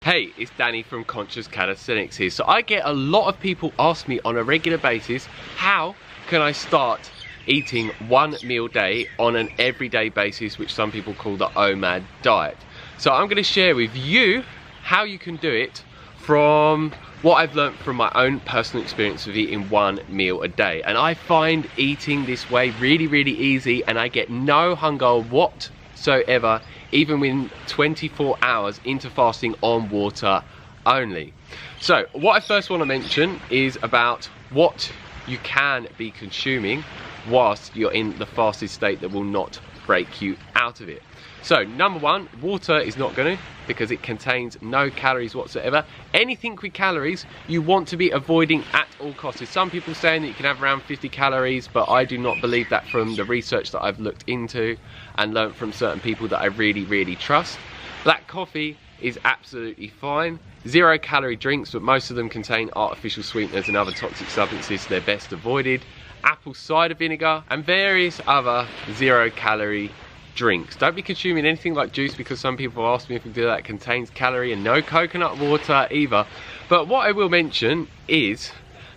Hey, it's Danny from Conscious Calisthenics here. So I get a lot of people ask me on a regular basis, how can I start eating one meal a day on an everyday basis, which some people call the OMAD diet. So I'm going to share with you how you can do it from what I've learned from my own personal experience of eating one meal a day. And I find eating this way really easy, and I get no hunger whatsoever, even within 24 hours into fasting on water only. So what I first want to mention is about what you can be consuming whilst you're in the fasted state that will not break you out of it. So number one, water is not going to, because it contains no calories whatsoever. Anything with calories you want to be avoiding at all costs. There's some people saying that you can have around 50 calories, but I do not believe that from the research that I've looked into and learned from certain people that I really trust. Black coffee is absolutely fine. 0 calorie drinks, but most of them contain artificial sweeteners and other toxic substances, so they're best avoided. Apple cider vinegar and various other 0 calorie drinks. Don't be consuming anything like juice, because some people ask me if we do that, contains calorie, and no coconut water either. But what I will mention is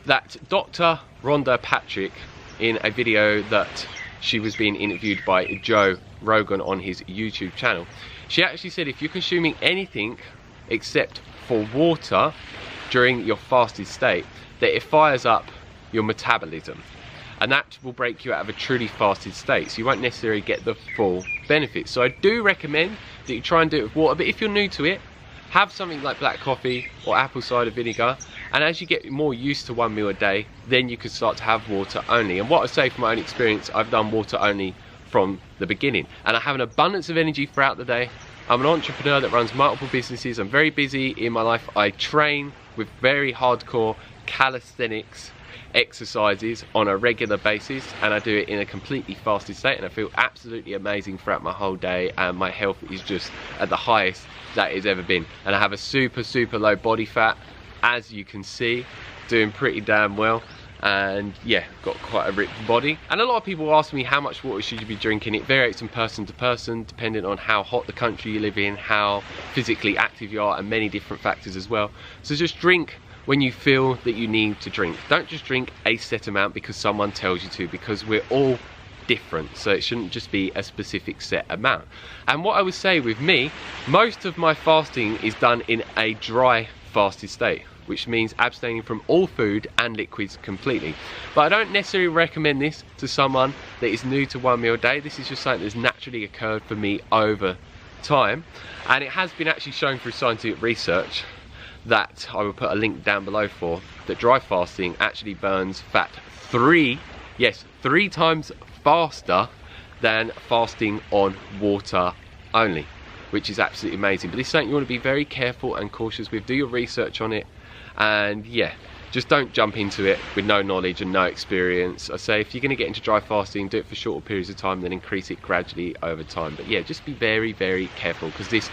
that Dr. Rhonda Patrick, in a video that she was being interviewed by Joe Rogan on his YouTube channel, she actually said if you're consuming anything except for water during your fasted state, that it fires up your metabolism, and that will break you out of a truly fasted state, so you won't necessarily get the full benefits. So I do recommend that you try and do it with water, but if you're new to it, have something like black coffee or apple cider vinegar, and as you get more used to one meal a day, then you can start to have water only. And what I say from my own experience, I've done water only from the beginning, and I have an abundance of energy throughout the day. I'm an entrepreneur that runs multiple businesses. I'm very busy in my life. I train with very hardcore calisthenics exercises on a regular basis, and I do it in a completely fasted state, and I feel absolutely amazing throughout my whole day, and my health is just at the highest that it's ever been. And I have a super low body fat, as you can see, doing pretty damn well. And yeah, got quite a ripped body. And a lot of people ask me, how much water should you be drinking? It varies from person to person, depending on how hot the country you live in, how physically active you are, and many different factors as well. So just drink when you feel that you need to drink. Don't just drink a set amount because someone tells you to, because we're all different, so it shouldn't just be a specific set amount. And what I would say with me, most of my fasting is done in a dry fasted state, which means abstaining from all food and liquids completely. But I don't necessarily recommend this to someone that is new to one meal a day. This is just something that's naturally occurred for me over time, and it has been actually shown through scientific research that I will put a link down below for, that dry fasting actually burns fat 3 times faster than fasting on water only, which is absolutely amazing. But this is something you want to be very careful and cautious with. Do your research on it, and yeah, just don't jump into it with no knowledge and no experience. I say if you're going to get into dry fasting, do it for shorter periods of time, then increase it gradually over time. But yeah, just be very careful, because this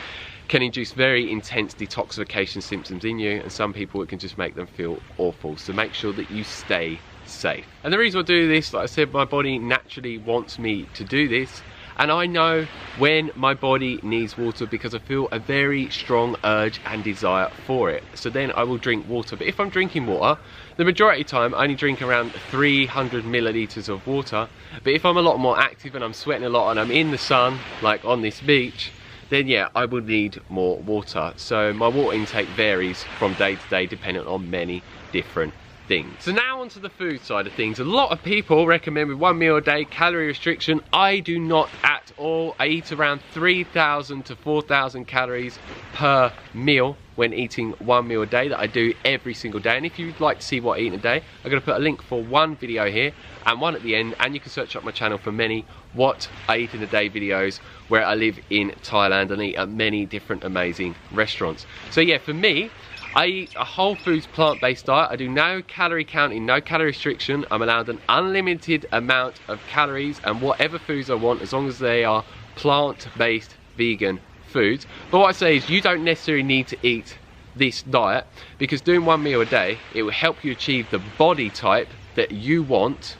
can induce very intense detoxification symptoms in you, and some people it can just make them feel awful. So make sure that you stay safe. And the reason I do this, like I said, my body naturally wants me to do this, and I know when my body needs water because I feel a very strong urge and desire for it. So then I will drink water. But if I'm drinking water, the majority of the time I only drink around 300 milliliters of water. But if I'm a lot more active and I'm sweating a lot and I'm in the sun, like on this beach, then yeah, I will need more water. So my water intake varies from day to day depending on many different things. So now onto the food side of things. A lot of people recommend with one meal a day calorie restriction. I do not at all. I eat around 3,000 to 4,000 calories per meal when eating one meal a day, that I do every single day. And if you'd like to see what I eat in a day, I'm going to put a link for one video here and one at the end, and you can search up my channel for many what I eat in a day videos, where I live in Thailand and eat at many different amazing restaurants. So yeah, for me, I eat a whole foods plant-based diet. I do no calorie counting, no calorie restriction. I'm allowed an unlimited amount of calories and whatever foods I want, as long as they are plant-based vegan foods. But what I say is, you don't necessarily need to eat this diet, because doing one meal a day, it will help you achieve the body type that you want,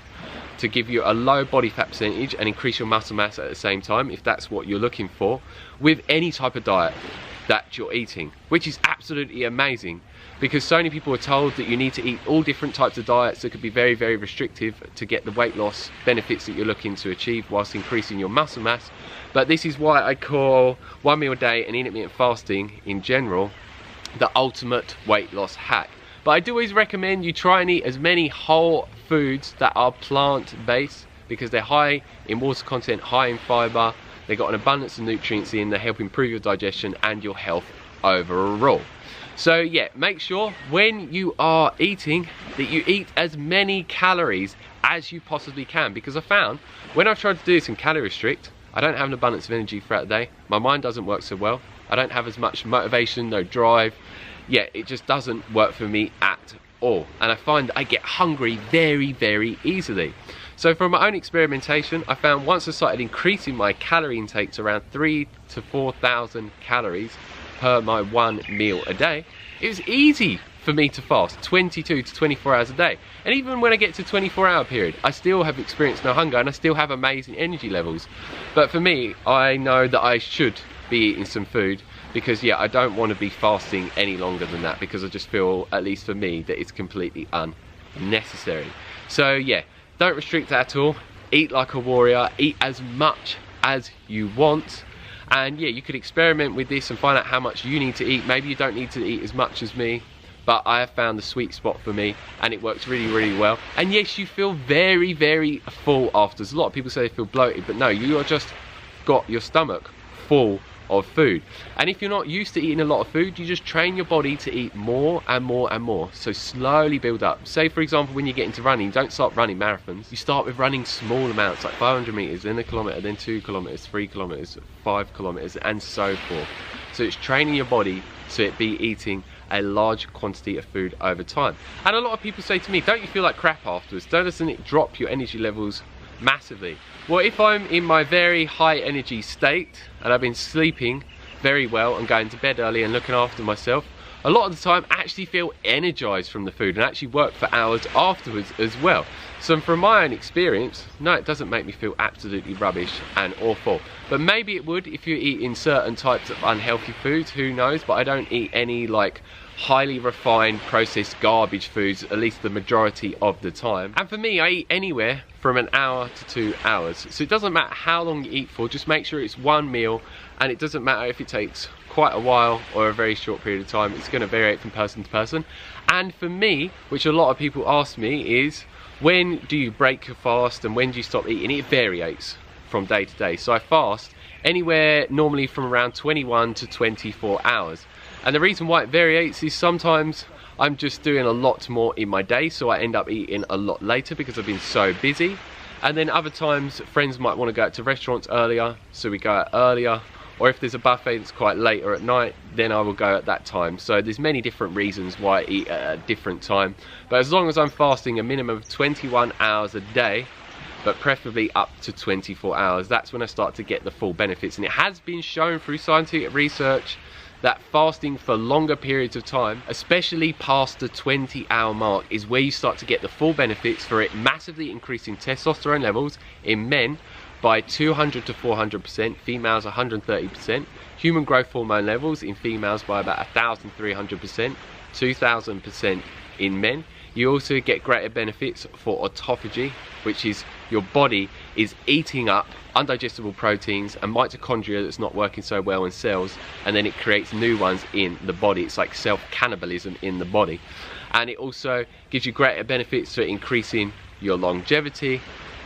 to give you a low body fat percentage and increase your muscle mass at the same time, if that's what you're looking for, with any type of diet. that you're eating, which is absolutely amazing, because so many people are told that you need to eat all different types of diets that could be very, very restrictive to get the weight loss benefits that you're looking to achieve whilst increasing your muscle mass. But this is why I call 1 meal a day and intermittent fasting in general the ultimate weight loss hack. But I do always recommend you try and eat as many whole foods that are plant-based, because they're high in water content, high in fiber, they've got an abundance of nutrients in, they help improve your digestion and your health overall. So yeah, make sure when you are eating that you eat as many calories as you possibly can, because I found when I've tried to do this and calorie restrict, I don't have an abundance of energy throughout the day, my mind doesn't work so well, I don't have as much motivation, no drive. Yeah, it just doesn't work for me at all, and I find that I get hungry very, very easily. So from my own experimentation, I found once I started increasing my calorie intake to around 3,000 to 4,000 calories per my 1 meal a day, it was easy for me to fast 22 to 24 hours a day. And even when I get to 24-hour period, I still have experienced no hunger and I still have amazing energy levels. But for me, I know that I should be eating some food, because yeah, I don't want to be fasting any longer than that, because I just feel, at least for me, that it's completely unnecessary. So yeah, don't restrict at all, eat like a warrior, eat as much as you want. And yeah, you could experiment with this and find out how much you need to eat. Maybe you don't need to eat as much as me, but I have found the sweet spot for me and it works really, really well. And yes, you feel very, very full afterwards. A lot of people say they feel bloated, but no, you are just got your stomach full of food. And if you're not used to eating a lot of food, you just train your body to eat more and more and more. So slowly build up. Say for example, when you get into running, don't start running marathons. You start with running small amounts, like 500 meters, then a kilometer, then 2 kilometers, 3 kilometers, 5 kilometers, and so forth. So it's training your body to it be eating a large quantity of food over time. And a lot of people say to me, don't you feel like crap afterwards? Doesn't it drop your energy levels massively? Well, if I'm in my very high energy state and I've been sleeping very well and going to bed early and looking after myself, a lot of the time I actually feel energized from the food and actually work for hours afterwards as well. So from my own experience, no, it doesn't make me feel absolutely rubbish and awful. But maybe it would if you're eating certain types of unhealthy foods, who knows? But I don't eat any like highly refined processed garbage foods, at least the majority of the time. And for me, I eat anywhere from an hour to 2 hours. So it doesn't matter how long you eat for, just make sure it's one meal, and it doesn't matter if it takes quite a while or a very short period of time. It's going to vary from person to person. And for me, which a lot of people ask me, is when do you break your fast and when do you stop eating? It varies from day to day. So I fast anywhere normally from around 21 to 24 hours. And the reason why it varies is sometimes I'm just doing a lot more in my day, so I end up eating a lot later because I've been so busy. And then other times friends might want to go out to restaurants earlier, so we go out earlier. Or if there's a buffet that's quite late or at night, then I will go at that time. So there's many different reasons why I eat at a different time. But as long as I'm fasting a minimum of 21 hours a day, but preferably up to 24 hours, that's when I start to get the full benefits. And it has been shown through scientific research that fasting for longer periods of time, especially past the 20-hour mark, is where you start to get the full benefits for it massively increasing testosterone levels in men by 200 to 400%, females 130%, human growth hormone levels in females by about 1,300%, 2,000% in men. You also get greater benefits for autophagy, which is your body is eating up undigestible proteins and mitochondria that's not working so well in cells, and then it creates new ones in the body. It's like self-cannibalism in the body. And it also gives you greater benefits for increasing your longevity.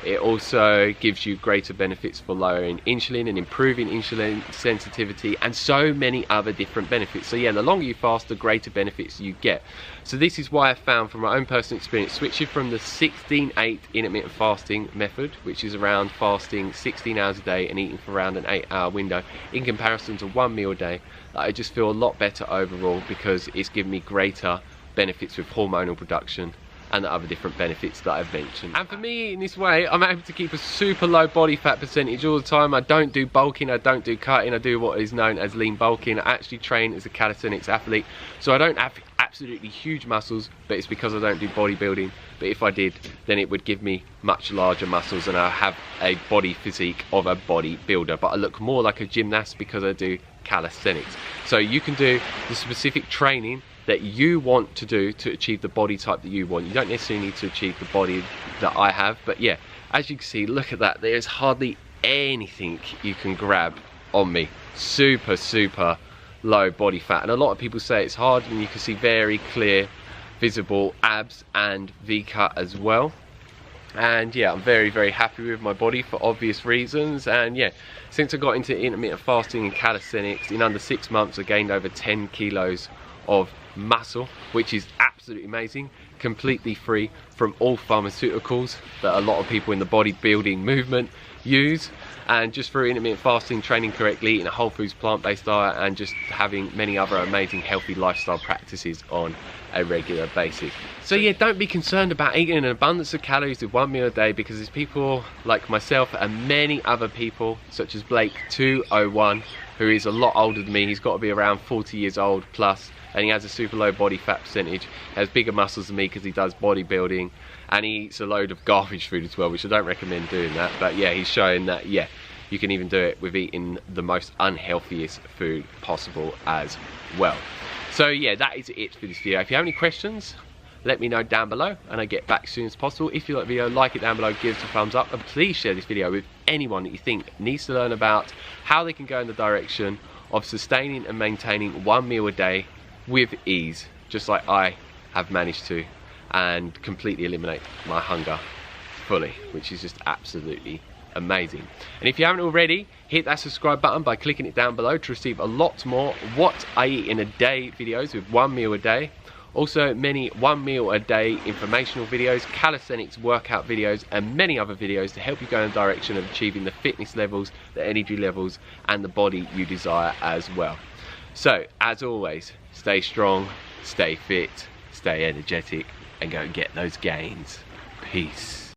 It also gives you greater benefits for lowering insulin and improving insulin sensitivity, and so many other different benefits. So yeah, the longer you fast, the greater benefits you get. So this is why I found from my own personal experience, switching from the 16-8 intermittent fasting method, which is around fasting 16 hours a day and eating for around an 8-hour window, in comparison to one meal a day, I just feel a lot better overall, because it's given me greater benefits with hormonal production and the other different benefits that I've mentioned. And for me, in this way, I'm able to keep a super low body fat percentage all the time. I don't do bulking, I don't do cutting, I do what is known as lean bulking. I actually train as a calisthenics athlete, so I don't have absolutely huge muscles, but it's because I don't do bodybuilding. But if I did, then it would give me much larger muscles and I have a body physique of a bodybuilder, but I look more like a gymnast because I do calisthenics. So you can do the specific training that you want to do to achieve the body type that you want. You don't necessarily need to achieve the body that I have, but yeah, as you can see, look at that, there's hardly anything you can grab on me. Super, super low body fat, and a lot of people say it's hard, and you can see very clear, visible abs and V-cut as well. And yeah, I'm very, very happy with my body for obvious reasons. And yeah, since I got into intermittent fasting and calisthenics, in under 6 months I gained over 10 kilos of muscle, which is absolutely amazing, completely free from all pharmaceuticals that a lot of people in the bodybuilding movement use. And just through intermittent fasting, training correctly, eating a whole foods plant-based diet, and just having many other amazing healthy lifestyle practices on a regular basis. So yeah, don't be concerned about eating an abundance of calories with 1 meal a day, because there's people like myself and many other people, such as Blake 201, who is a lot older than me. He's got to be around 40 years old plus, and he has a super low body fat percentage, has bigger muscles than me because he does bodybuilding, and he eats a load of garbage food as well, which I don't recommend doing that. But yeah, he's showing that yeah, you can even do it with eating the most unhealthiest food possible as well. So yeah, that is it for this video. If you have any questions, let me know down below and I'll get back as soon as possible. If you like the video, like it down below, give us a thumbs up, and please share this video with anyone that you think needs to learn about how they can go in the direction of sustaining and maintaining 1 meal a day with ease, just like I have managed to, and completely eliminate my hunger fully, which is just absolutely amazing. And if you haven't already, hit that subscribe button by clicking it down below to receive a lot more what I eat in a day videos with 1 meal a day. Also many 1 meal a day informational videos, calisthenics workout videos, and many other videos to help you go in the direction of achieving the fitness levels, the energy levels, and the body you desire as well. So as always, stay strong, stay fit, stay energetic, and go and get those gains. Peace.